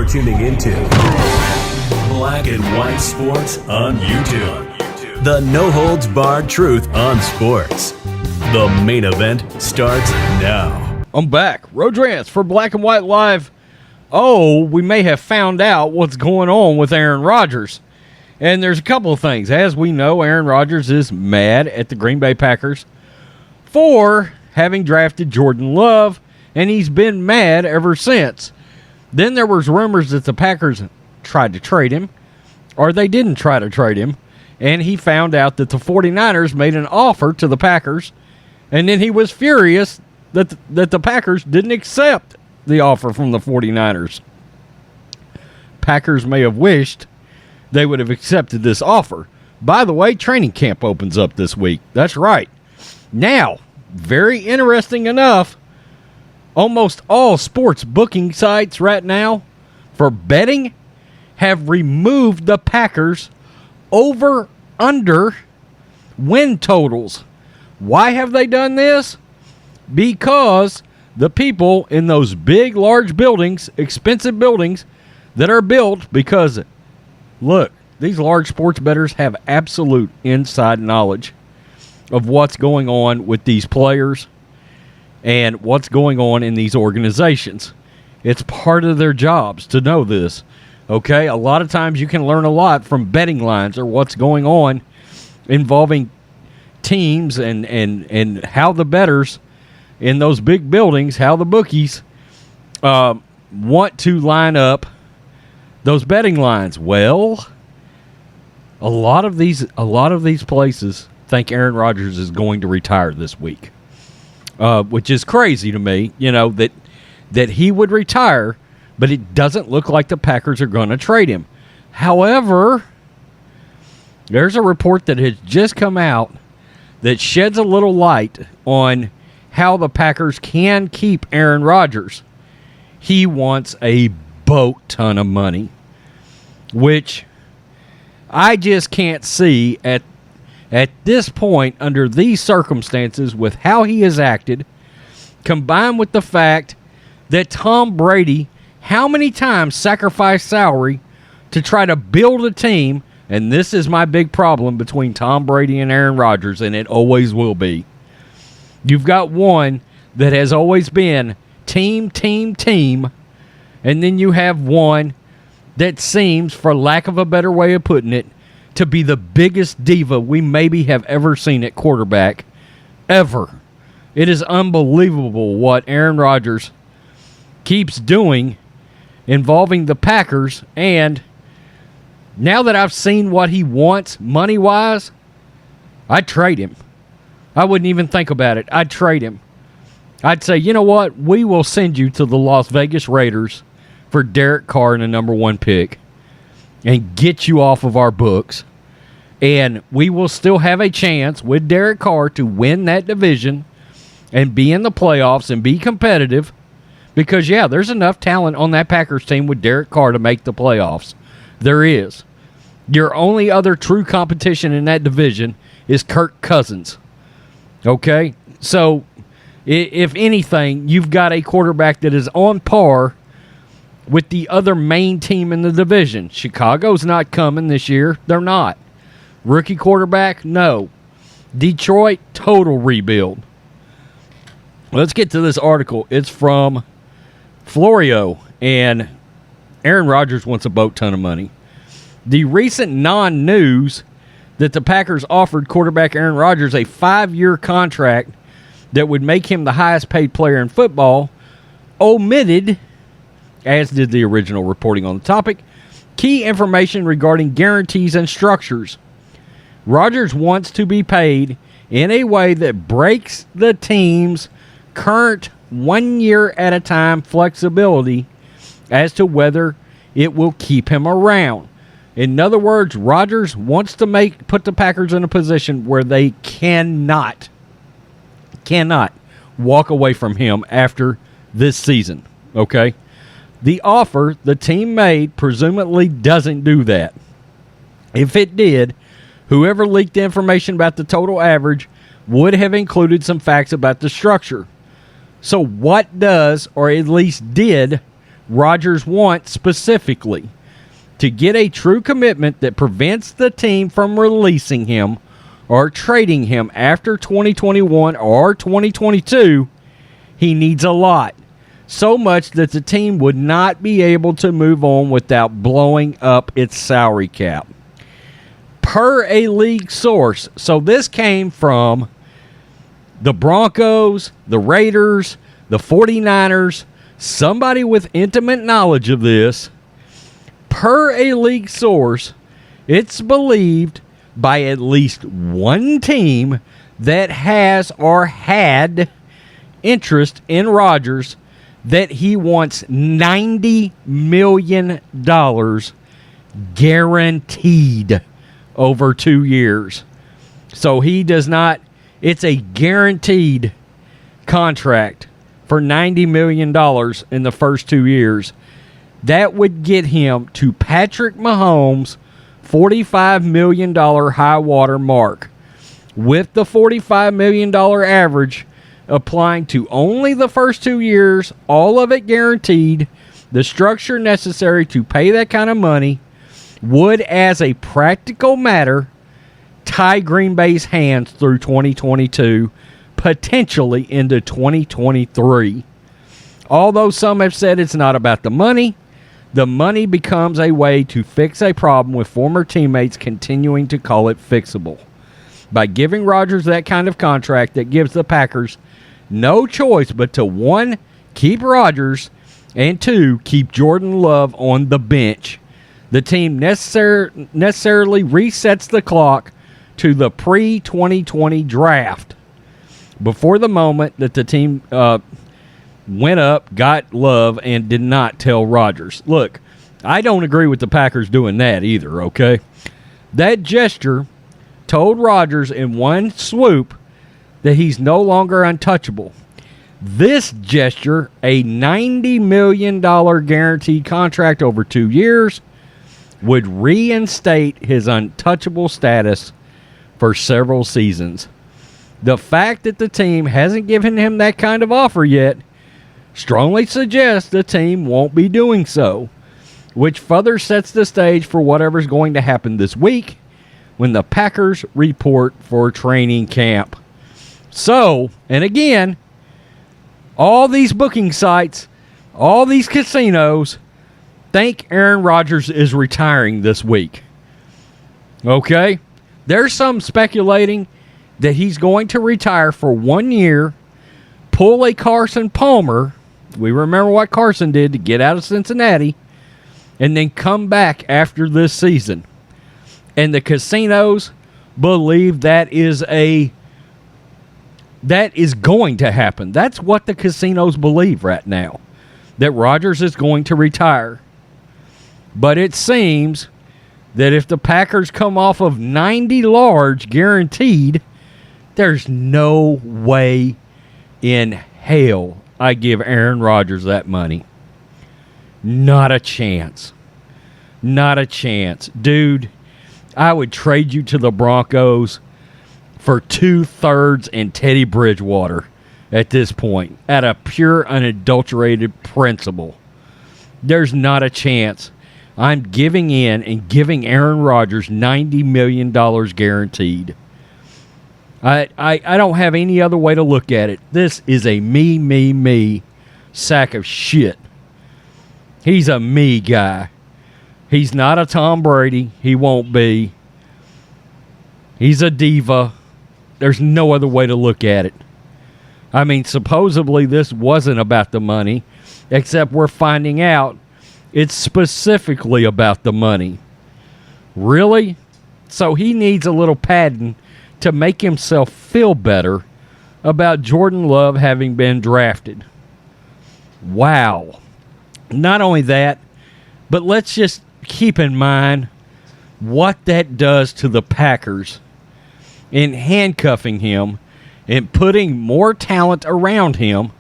You're tuning into Black and White Sports on YouTube. The no-holds-barred truth on sports. The main event starts now. I'm back. Rodgers for Black and White Live. Oh, we may have found out what's going on with Aaron Rodgers. And there's a couple of things. As we know, Aaron Rodgers is mad at the Green Bay Packers for having drafted Jordan Love, and he's been mad ever since. Then there was rumors that the Packers tried to trade him, or they didn't try to trade him, and he found out that the 49ers made an offer to the Packers, and then he was furious that the Packers didn't accept the offer from the 49ers. Packers may have wished they would have accepted this offer. By the way, training camp opens up this week. That's right. Now, very interesting enough, almost all sports booking sites right now for betting have removed the Packers over-under win totals. Why have they done this? Because the people in those big, large buildings, expensive buildings that are built because, look, these large sports bettors have absolute inside knowledge of what's going on with these players and what's going on in these organizations. It's part of their jobs to know this, okay? A lot of times you can learn a lot from betting lines or what's going on involving teams and how the bettors in those big buildings, how the bookies want to line up those betting lines. Well, a lot of these places think Aaron Rodgers is going to retire this week. Which is crazy to me, that he would retire, but it doesn't look like the Packers are going to trade him. However, there's a report that has just come out that sheds a little light on how the Packers can keep Aaron Rodgers. He wants a boat ton of money, which I just can't see at this point, under these circumstances, with how he has acted, combined with the fact that Tom Brady, how many times sacrificed salary to try to build a team, and this is my big problem between Tom Brady and Aaron Rodgers, and it always will be. You've got one that has always been team, and then you have one that seems, for lack of a better way of putting it, to be the biggest diva we maybe have ever seen at quarterback, ever. It is unbelievable what Aaron Rodgers keeps doing involving the Packers, and now that I've seen what he wants money-wise, I'd trade him. I wouldn't even think about it. I'd trade him. I'd say, you know what? We will send you to the Las Vegas Raiders for Derek Carr and a number 1 pick and get you off of our books. And we will still have a chance with Derek Carr to win that division and be in the playoffs and be competitive. Because, yeah, there's enough talent on that Packers team with Derek Carr to make the playoffs. There is. Your only other true competition in that division is Kirk Cousins. Okay? So, if anything, you've got a quarterback that is on par with the other main team in the division. Chicago's not coming this year. They're not. Rookie quarterback? No. Detroit? Total rebuild. Let's get to this article. It's from Florio, and Aaron Rodgers wants a boat ton of money. The recent non-news that the Packers offered quarterback Aaron Rodgers a 5-year contract that would make him the highest paid player in football omitted, as did the original reporting on the topic, key information regarding guarantees and structures. Rodgers wants to be paid in a way that breaks the team's current 1 year at a time flexibility as to whether it will keep him around. In other words, Rodgers wants to put the Packers in a position where they cannot walk away from him after this season. Okay? The offer the team made presumably doesn't do that. If it did, whoever leaked the information about the total average would have included some facts about the structure. So what does, or at least did, Rodgers wants specifically to get a true commitment that prevents the team from releasing him or trading him after 2021 or 2022, he needs a lot. So much that the team would not be able to move on without blowing up its salary cap. Per a league source, so this came from the Broncos, the Raiders, the 49ers, somebody with intimate knowledge of this. Per a league source, it's believed by at least one team that has or had interest in Rodgers that he wants $90 million guaranteed over 2 years. So he does not, it's a guaranteed contract for $90 million in the first 2 years. That would get him to Patrick Mahomes' $45 million high water mark, with the $45 million average applying to only the first 2 years, all of it guaranteed. The structure necessary to pay that kind of money would, as a practical matter, tie Green Bay's hands through 2022, potentially into 2023. Although some have said it's not about the money becomes a way to fix a problem with former teammates continuing to call it fixable. By giving Rodgers that kind of contract that gives the Packers no choice but to, 1, keep Rodgers, and 2, keep Jordan Love on the bench, the team necessarily resets the clock to the pre-2020 draft, before the moment that the team went up, got Love, and did not tell Rodgers. Look, I don't agree with the Packers doing that either, okay? That gesture told Rodgers in one swoop that he's no longer untouchable. This gesture, a $90 million guaranteed contract over 2 years, would reinstate his untouchable status for several seasons. The fact that the team hasn't given him that kind of offer yet strongly suggests the team won't be doing so, which further sets the stage for whatever's going to happen this week when the Packers report for training camp. So, and again, all these booking sites, all these casinos think Aaron Rodgers is retiring this week. Okay? There's some speculating that he's going to retire for 1 year, pull a Carson Palmer. We remember what Carson did to get out of Cincinnati, and then come back after this season. And the casinos believe that is going to happen. That's what the casinos believe right now, that Rodgers is going to retire. But it seems that if the Packers come off of 90 large guaranteed, there's no way in hell I give Aaron Rodgers that money. Not a chance. Not a chance. Dude, I would trade you to the Broncos for 2/3 and Teddy Bridgewater at this point, at a pure, unadulterated principle. There's not a chance I'm giving in and giving Aaron Rodgers $90 million guaranteed. I don't have any other way to look at it. This is a me sack of shit. He's a me guy. He's not a Tom Brady. He won't be. He's a diva. There's no other way to look at it. I mean, supposedly this wasn't about the money, except we're finding out it's specifically about the money. Really? So he needs a little padding to make himself feel better about Jordan Love having been drafted. Wow. Not only that, but let's just keep in mind what that does to the Packers in handcuffing him and putting more talent around him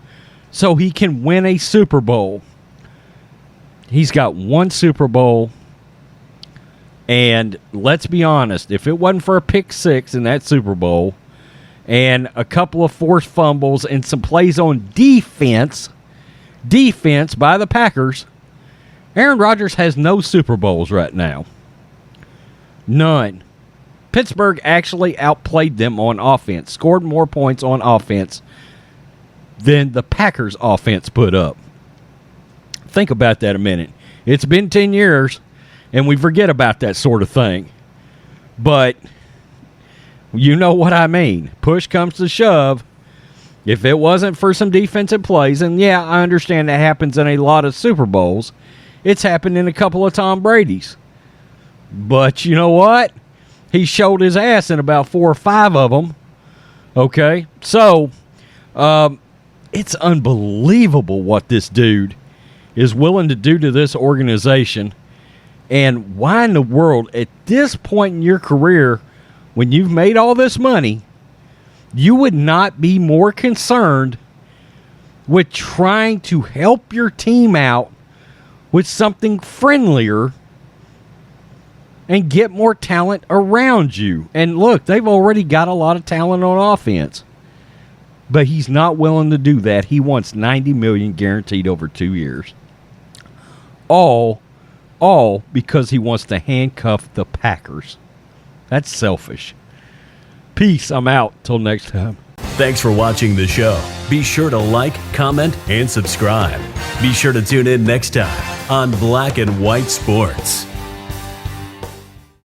so he can win a Super Bowl. He's got one Super Bowl, and let's be honest, if it wasn't for a pick six in that Super Bowl and a couple of forced fumbles and some plays on defense by the Packers, Aaron Rodgers has no Super Bowls right now. None. Pittsburgh actually outplayed them on offense, scored more points on offense than the Packers' offense put up. Think about that a minute. It's been 10 years, and we forget about that sort of thing. But you know what I mean. Push comes to shove. If it wasn't for some defensive plays, and yeah, I understand that happens in a lot of Super Bowls, it's happened in a couple of Tom Brady's. But you know what? He showed his ass in about 4 or 5 of them. Okay? So, it's unbelievable what this dude is willing to do to this organization. And why in the world, at this point in your career, when you've made all this money, you would not be more concerned with trying to help your team out with something friendlier and get more talent around you. And look, they've already got a lot of talent on offense. But he's not willing to do that. He wants $90 million guaranteed over 2 years. All because he wants to handcuff the Packers. That's selfish. Peace. I'm out. Till next time. Thanks for watching the show. Be sure to like, comment, and subscribe. Be sure to tune in next time on Black and White Sports.